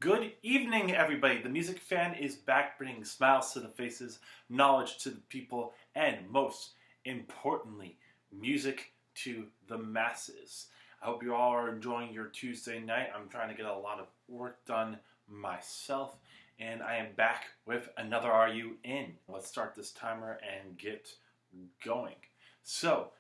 Good evening, everybody. The Music Fan is back, bringing smiles to the faces, knowledge to the people, and most importantly, music to the masses. I hope you all are enjoying your Tuesday night. I'm trying to get a lot of work done myself, and I am back with another Are You In? Let's start this timer and get going. So,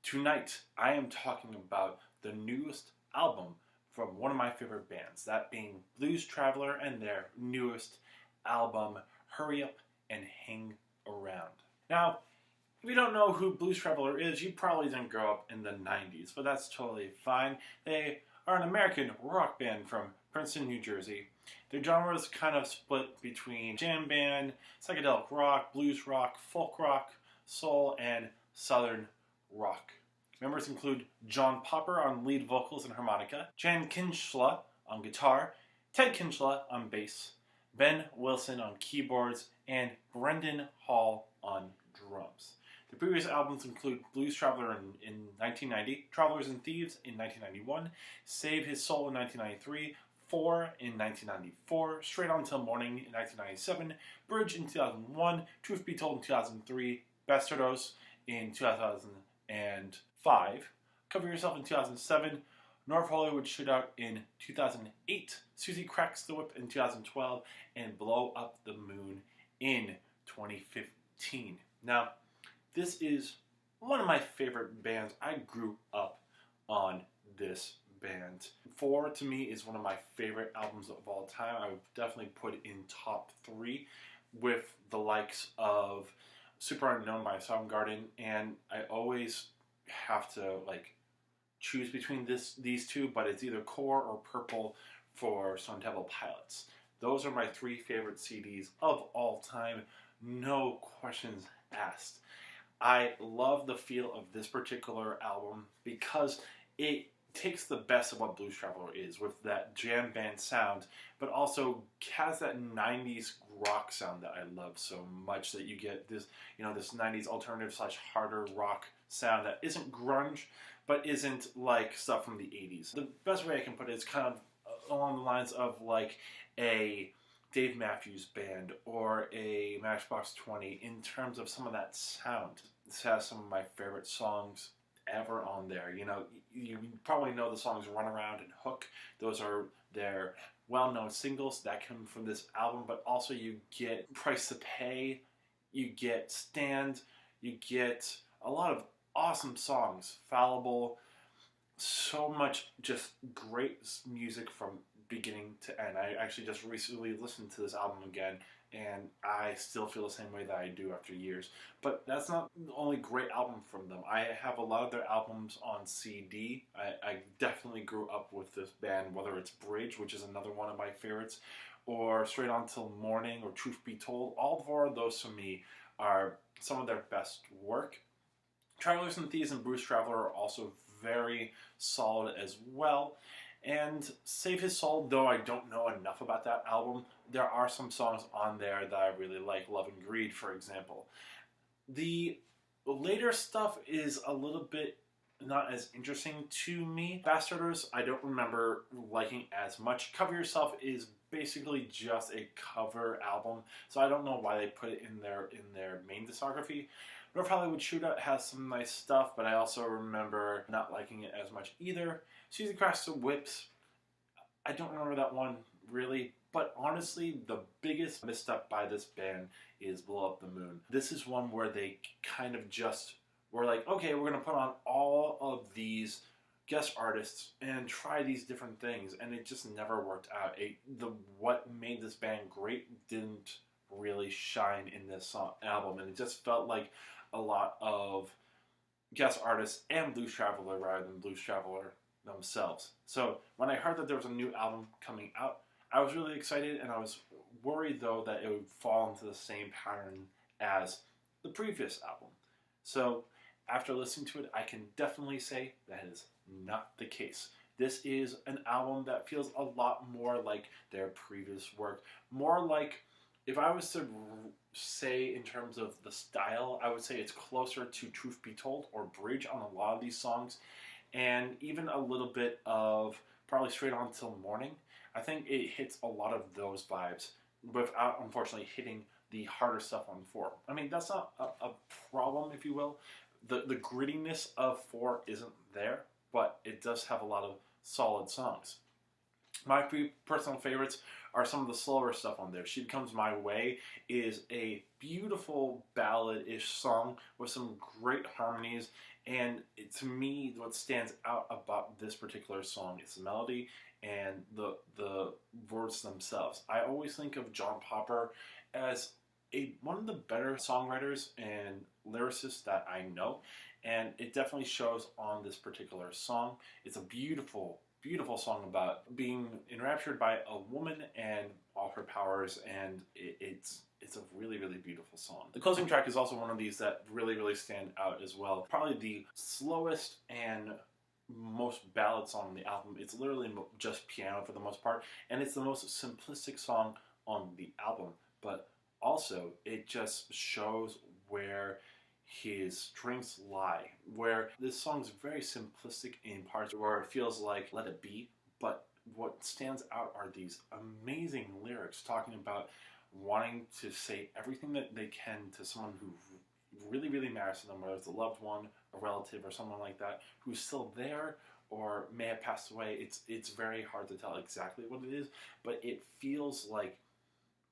tonight I am talking about the newest album from one of my favorite bands, that being Blues Traveler and their newest album, Hurry Up and Hang Around. Now, if you don't know who Blues Traveler is, you probably didn't grow up in the 90s, but that's totally fine. They are an American rock band from Princeton, New Jersey. Their genre is kind of split between jam band, psychedelic rock, blues rock, folk rock, soul, and southern rock. Members include John Popper on lead vocals and harmonica, Jan Kinchla on guitar, Ted Kinchla on bass, Ben Wilson on keyboards, and Brendan Hall on drums. The previous albums include Blues Traveler in 1990, Travelers and Thieves in 1991, Save His Soul in 1993, Four in 1994, Straight On Till Morning in 1997, Bridge in 2001, Truth Be Told in 2003, Bastardos in 2005, Cover Yourself in 2007, North Hollywood Shootout in 2008, Susie Cracks the Whip in 2012, and Blow Up the Moon in 2015. Now, this is one of my favorite bands. I grew up on this band. Four, to me, is one of my favorite albums of all time. I would definitely put it in top 3 with the likes of Super Unknown by Soundgarden, and I always have to choose between these two, but it's either Core or Purple for Stone Temple Pilots. Those are my 3 favorite CDs of all time, no questions asked. I love the feel of this particular album because it takes the best of what Blues Traveler is with that jam band sound, but also has that 90s rock sound that I love so much, that you get this, this 90s alternative / harder rock sound that isn't grunge, but isn't like stuff from the 80s. The best way I can put it is kind of along the lines of like a Dave Matthews Band or a Matchbox 20 in terms of some of that sound. This has some of my favorite songs ever on there. You probably know the songs Run Around and Hook. Those are their well-known singles that come from this album, but also you get Price to Pay, you get Stand, you get a lot of awesome songs, Fallible, so much just great music from beginning to end. I actually just recently listened to this album again, and I still feel the same way that I do after years. But that's not the only great album from them. I have a lot of their albums on CD. I definitely grew up with this band, whether it's Bridge, which is another one of my favorites, or Straight On Till Morning, or Truth Be Told. All 4 of those, to me, are some of their best work. Travelers and Thieves and Blues Traveler are also very solid as well. And Save His Soul, though I don't know enough about that album, there are some songs on there that I really like. Love and Greed, for example. The later stuff is a little bit not as interesting to me. Bastardos, I don't remember liking as much. Cover Yourself is basically just a cover album, so I don't know why they put it in their main discography. North Hollywood Shootout has some nice stuff, but I also remember not liking it as much either. Susie Cracks the Whips, I don't remember that one really, but honestly, the biggest misstep by this band is Blow Up the Moon. This is one where they kind of just were like, okay, we're going to put on all of these guest artists and try these different things, and it just never worked out. What made this band great didn't really shine in this album, and it just felt like a lot of guest artists and Blues Traveler rather than Blues Traveler themselves. So when I heard that there was a new album coming out, I was really excited, and I was worried though that it would fall into the same pattern as the previous album. So after listening to it, I can definitely say that is not the case. This is an album that feels a lot more like their previous work, more like, if I was to say in terms of the style, I would say it's closer to Truth Be Told or Bridge on a lot of these songs, and even a little bit of probably Straight On Till Morning. I think it hits a lot of those vibes without, unfortunately, hitting the harder stuff on 4. I mean, that's not a problem, if you will. The grittiness of 4 isn't there, but it does have a lot of solid songs. My personal favorites are some of the slower stuff on there. She Comes My Way is a beautiful ballad-ish song with some great harmonies, and to me, what stands out about this particular song is the melody and the words themselves. I always think of John Popper as one of the better songwriters and lyricists that I know, and it definitely shows on this particular song. It's a beautiful song about being enraptured by a woman and all her powers, and it's a really beautiful song. The closing track is also one of these that really stand out as well. Probably the slowest and most ballad song on the album. It's literally just piano for the most part, and it's the most simplistic song on the album, but also it just shows where his strengths lie, where this song's very simplistic in parts where it feels like let it be, but what stands out are these amazing lyrics talking about wanting to say everything that they can to someone who really matters to them, whether it's a loved one, a relative, or someone like that who's still there or may have passed away. It's very hard to tell exactly what it is, but it feels like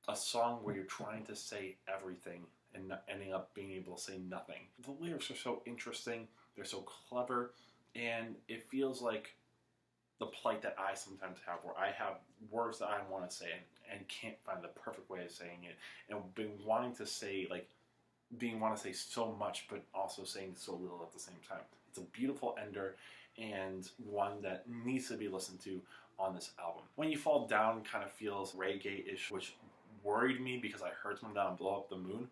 a song where you're trying to say everything and not ending up being able to say nothing. The lyrics are so interesting, they're so clever, and it feels like the plight that I sometimes have, where I have words that I want to say and can't find the perfect way of saying it, and been wanting to say want to say so much, but also saying so little at the same time. It's a beautiful ender, and one that needs to be listened to on this album. When You Fall Down kind of feels reggae-ish, which worried me because I heard Come Down and Blow Up the Moon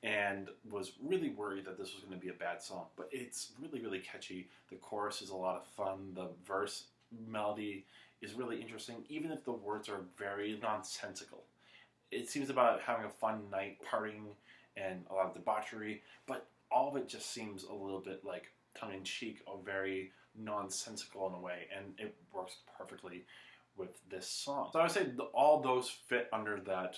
and was really worried that this was going to be a bad song, but it's really catchy. The chorus is a lot of fun. The verse melody is really interesting, even if the words are very nonsensical. It seems about having a fun night, partying, and a lot of debauchery, but all of it just seems a little bit like tongue-in-cheek or very nonsensical in a way, and it works perfectly with this song. So I would say all those fit under that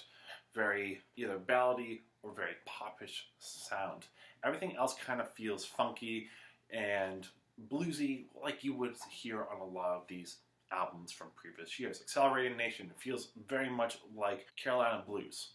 very either ballady or very popish sound. Everything else kind of feels funky and bluesy, like you would hear on a lot of these albums from previous years. Accelerated Nation feels very much like Carolina blues.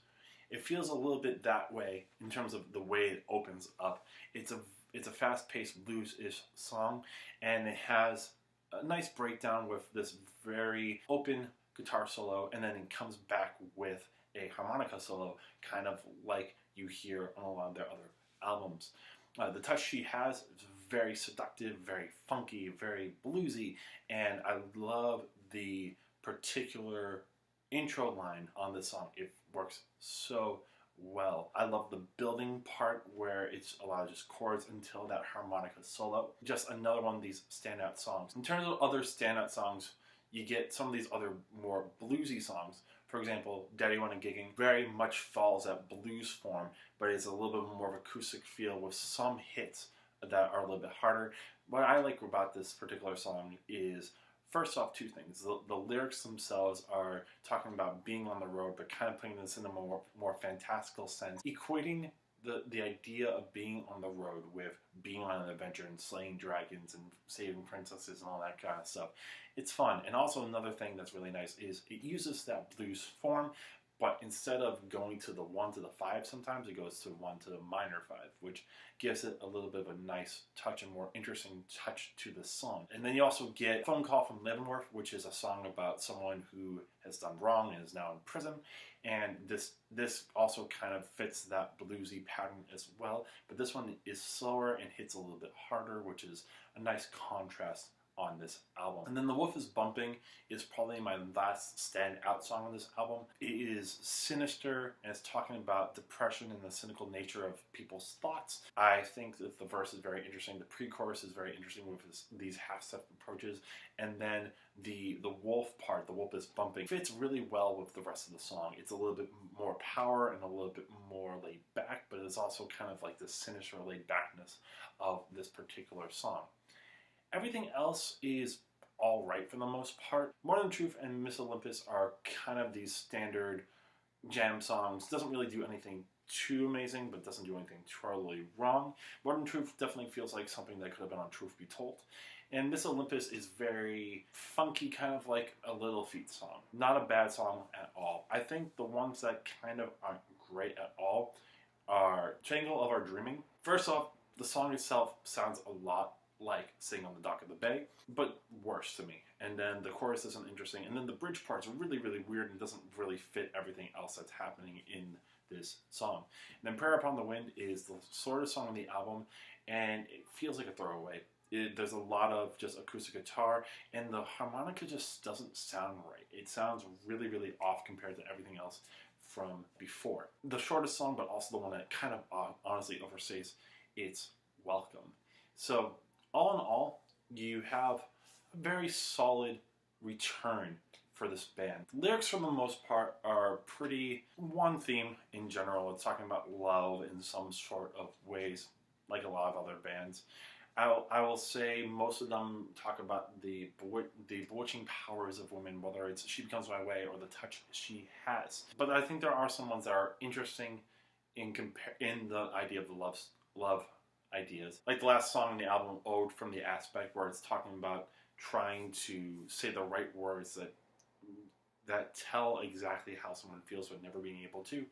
It feels a little bit that way in terms of the way it opens up. It's a fast-paced blues-ish song, and it has a nice breakdown with this very open guitar solo, and then it comes back with a harmonica solo, kind of like you hear on a lot of their other albums. The touch she has is very seductive, very funky, very bluesy, and I love the particular intro line on this song. It works so well. I love the building part where it's a lot of just chords until that harmonica solo. Just another one of these standout songs. In terms of other standout songs, you get some of these other more bluesy songs. For example, Daddy Wanna Gigging very much follows that blues form, but it's a little bit more of acoustic feel with some hits that are a little bit harder. What I like about this particular song is, first off, two things. The lyrics themselves are talking about being on the road, but kind of putting this in a more fantastical sense, equating the idea of being on the road with being on an adventure and slaying dragons and saving princesses and all that kind of stuff. It's fun. And also another thing that's really nice is it uses that blues form, but instead of going to the 1 to the 5 sometimes, it goes to 1 to the minor 5, which gives it a little bit of a nice touch and more interesting touch to the song. And then you also get Phone Call from Leavenworth, which is a song about someone who has done wrong and is now in prison. And this also kind of fits that bluesy pattern as well. But this one is slower and hits a little bit harder, which is a nice contrast on this album. And then The Wolf is Bumping is probably my last standout song on this album. It is sinister, and it's talking about depression and the cynical nature of people's thoughts. I think that the verse is very interesting. The pre-chorus is very interesting with these half-step approaches. And then the wolf part, The Wolf is Bumping, fits really well with the rest of the song. It's a little bit more power and a little bit more laid back, but it's also kind of like the sinister laid backness of this particular song. Everything else is all right for the most part. More Than Truth and Miss Olympus are kind of these standard jam songs. Doesn't really do anything too amazing, but doesn't do anything totally wrong. More Than Truth definitely feels like something that could have been on Truth Be Told. And Miss Olympus is very funky, kind of like a Little Feat song. Not a bad song at all. I think the ones that kind of aren't great at all are Jangle of Our Dreaming. First off, the song itself sounds a lot like Sing on the Dock of the Bay, but worse to me. And then the chorus isn't interesting. And then the bridge part's really, really weird and doesn't really fit everything else that's happening in this song. And then Prayer Upon the Wind is the sort of song on the album, and it feels like a throwaway. There's a lot of just acoustic guitar, and the harmonica just doesn't sound right. It sounds really, really off compared to everything else from before. The shortest song, but also the one that kind of honestly overstays its welcome. So all in all, you have a very solid return for this band. The lyrics, for the most part, are pretty one theme in general. It's talking about love in some sort of ways, like a lot of other bands. I will say most of them talk about the bewitching powers of women, whether it's She Becomes My Way or the touch she has. But I think there are some ones that are interesting in the idea of the love ideas. Like the last song in the album, Ode from the Aspect, where it's talking about trying to say the right words that tell exactly how someone feels but never being able to.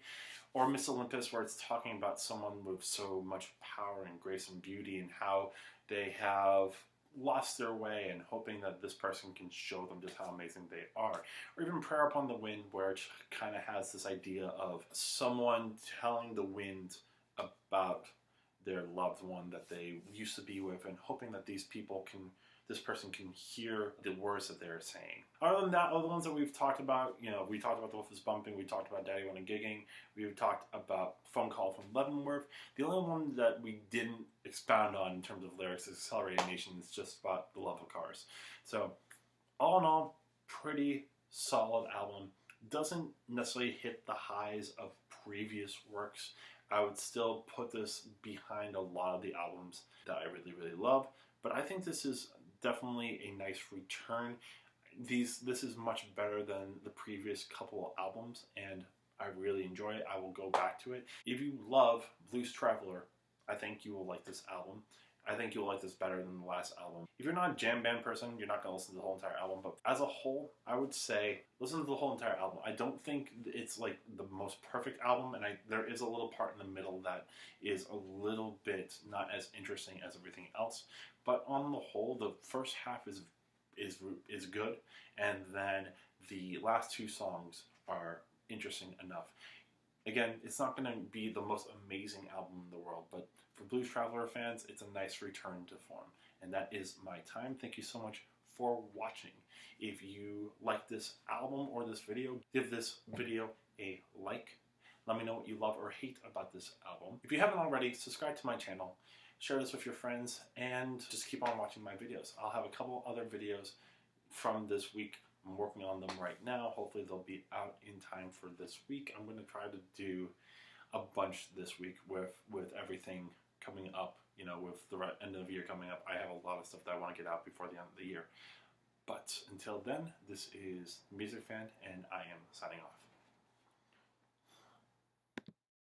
Or Miss Olympus, where it's talking about someone with so much power and grace and beauty and how they have lost their way and hoping that this person can show them just how amazing they are. Or even Prayer Upon the Wind, where it kind of has this idea of someone telling the wind about their loved one that they used to be with and hoping that this person can hear the words that they're saying. Other than that, all the ones that we've talked about, we talked about The Wolf is Bumping, we talked about Daddy Wanna Gigging, we've talked about Phone Call from Leavenworth. The only one that we didn't expound on in terms of lyrics is Accelerated Nation. It's just about the love of cars. So, all in all, pretty solid album. Doesn't necessarily hit the highs of previous works. I would still put this behind a lot of the albums that I really, really love. But I think this is definitely a nice return. This is much better than the previous couple of albums, and I really enjoy it. I will go back to it. If you love Blues Traveler, I think you will like this album. I think you'll like this better than the last album. If you're not a jam band person, you're not going to listen to the whole entire album, but as a whole, I would say listen to the whole entire album. I don't think it's like the most perfect album, and there is a little part in the middle that is a little bit not as interesting as everything else, but on the whole, the first half is good, and then the last two songs are interesting enough. Again, it's not going to be the most amazing album in the world, but for Blues Traveler fans, it's a nice return to form. And that is my time. Thank you so much for watching. If you like this album or this video, give this video a like. Let me know what you love or hate about this album. If you haven't already, subscribe to my channel, share this with your friends, and just keep on watching my videos. I'll have a couple other videos from this week. I'm working on them right now. Hopefully they'll be out in time for this week. I'm going to try to do a bunch this week with everything coming up, with the end of the year coming up. I have a lot of stuff that I want to get out before the end of the year. But until then, this is Music Fan, and I am signing off.